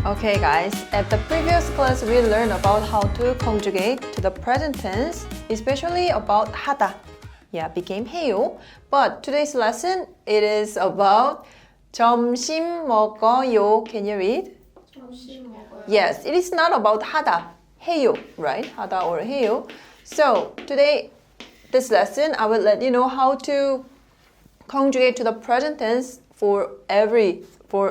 Okay guys, at the previous class we learned about how to conjugate to the present tense, especially about 하다. Yeah, became 해요. But today's lesson, it is about 점심 먹어요. Can you read? 점심 먹어요. Yes, it is not about 하다, 해요, right? 하다 or 해요. So today, this lesson, I will let you know how to conjugate to the present tense for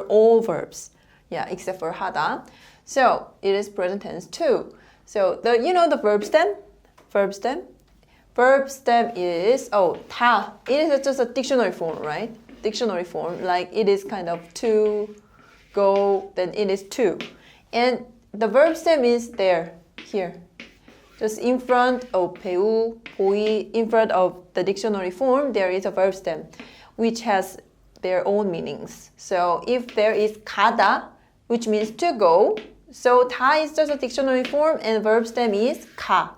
all verbs. Yeah, except for 하다. So it is present tense too. So the verb stem? Verb stem? Verb stem is 다. It is just a dictionary form, right? Dictionary form. Like it is kind of to, go, then it is to. And the verb stem is there, here. Just in front of 배우, 보이, in front of the dictionary form, there is a verb stem, which has their own meanings. So if there is 가다, which means to go, so 다 is just a dictionary form and verb stem is 가,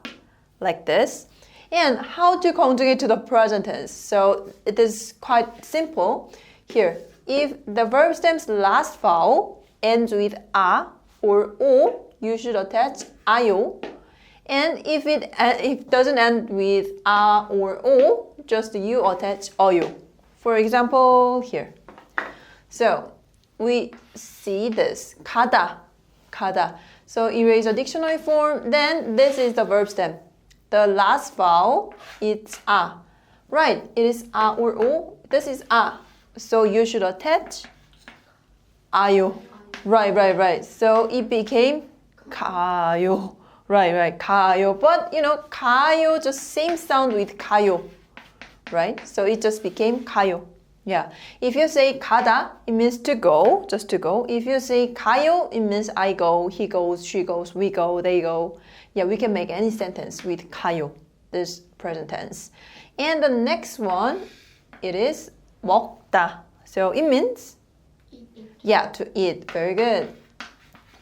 like this. And how to conjugate to the present tense? So it is quite simple. Here, if the verb stem's last vowel ends with a or o, you should attach 아요. And if it doesn't end with a or o, just you attach 어요. For example, here. So we see this 가다. So erase a dictionary form. Then this is the verb stem. The last vowel is a. Right? It is a or o. This is a. So you should attach 아요. Right. So it became 가요. Right. 가요. But 가요 just same sound with 가요. Right? So it just became 가요. Yeah. If you say 가다, it means to go, just to go. If you say 가요, it means I go, he goes, she goes, we go, they go. Yeah, we can make any sentence with 가요, this present tense. And the next one, it is 먹다. So it means, yeah, to eat. Very good.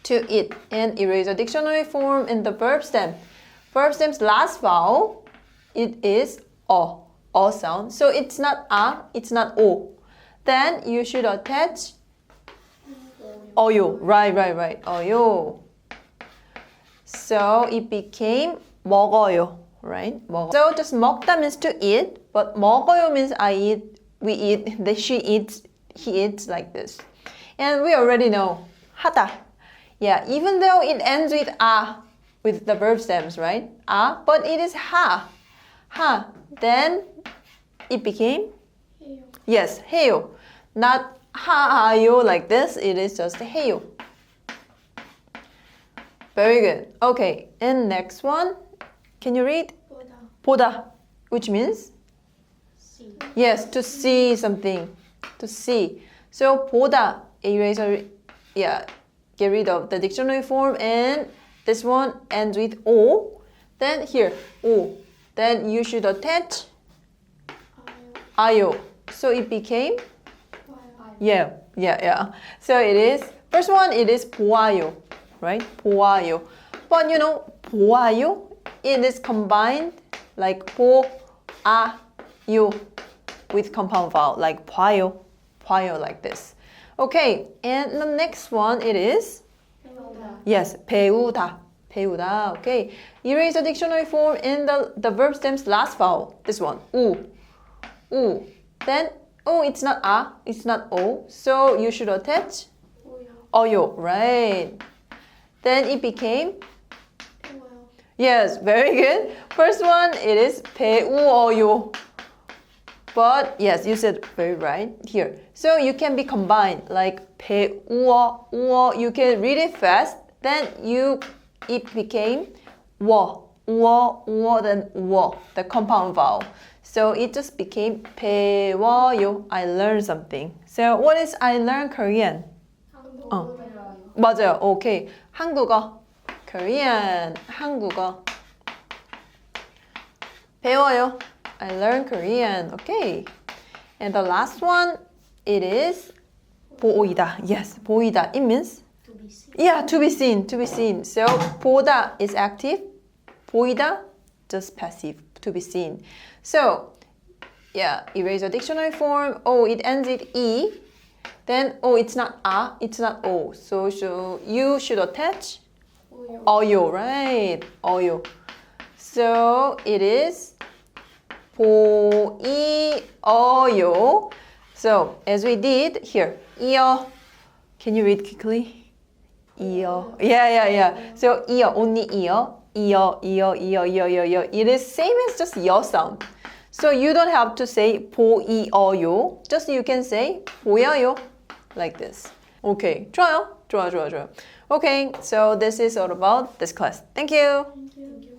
To eat. And erase a dictionary form in the verb stem. Verb stem's last vowel, it is 어 sound. So it's not a, it's not o. Then you should attach 어요. Right. 어요. So it became 먹어요. Right? So just 먹다 means to eat, but 먹어요 means I eat, we eat, she eats, he eats, like this. And we already know 하다. Yeah, even though it ends with a, with the verb stems, right? A, but it is ha. Then it became? 해요. Yes, 해요. Not 하요 like this, it is just 해요. Very good. Okay, and next one. Can you read? 보다, which means? See. Yes, to see something. To see. So 보다, eraser, yeah, get rid of the dictionary form, and this one ends with o. Then here, o. Then you should attach 아요. So it became? Yeah. So it is, first one, it is 보아요, right? 보아요. But 보아요, it is combined like 보아요 with compound vowel, like 봐요 like this. Okay, and the next one, it is? 배우다. Yes, 배우다. Okay. Erase the dictionary form in the verb stem's last vowel. This one, 우. Then, it's not a, it's not o. So you should attach 어요. Right. Then it became? 배워요. Yes, very good. First one, it is 배우어요. But yes, you said very right here. So you can be combined like 배우어, 우어. You can read it fast. Then it became 워, then 워, the compound vowel. So it just became 배워요. I learned something. So what is I learn Korean? 한국어 배워요. 맞아요. Okay. 한국어. Korean. 한국어. 배워요. I learn Korean. Okay. And the last one, it is 보이다. Yes, 보이다. It means? To be seen. Yeah, to be seen. So 보다 is active. 보이다, just passive, to be seen. So, yeah, erase a dictionary form. It ends with E. Then it's not a, it's not o. So you should attach 오요. 어요, right? 어요. So it is 보이어요. So as we did here, 이어. Can you read quickly? 이어. Yeah. So 이어, only 이어. 이어. It is same as just 여 sound. So you don't have to say 보이어요. Just you can say 보여요. Like this. Okay, 좋아요. 좋아. Okay, so this is all about this class. Thank you. Thank you.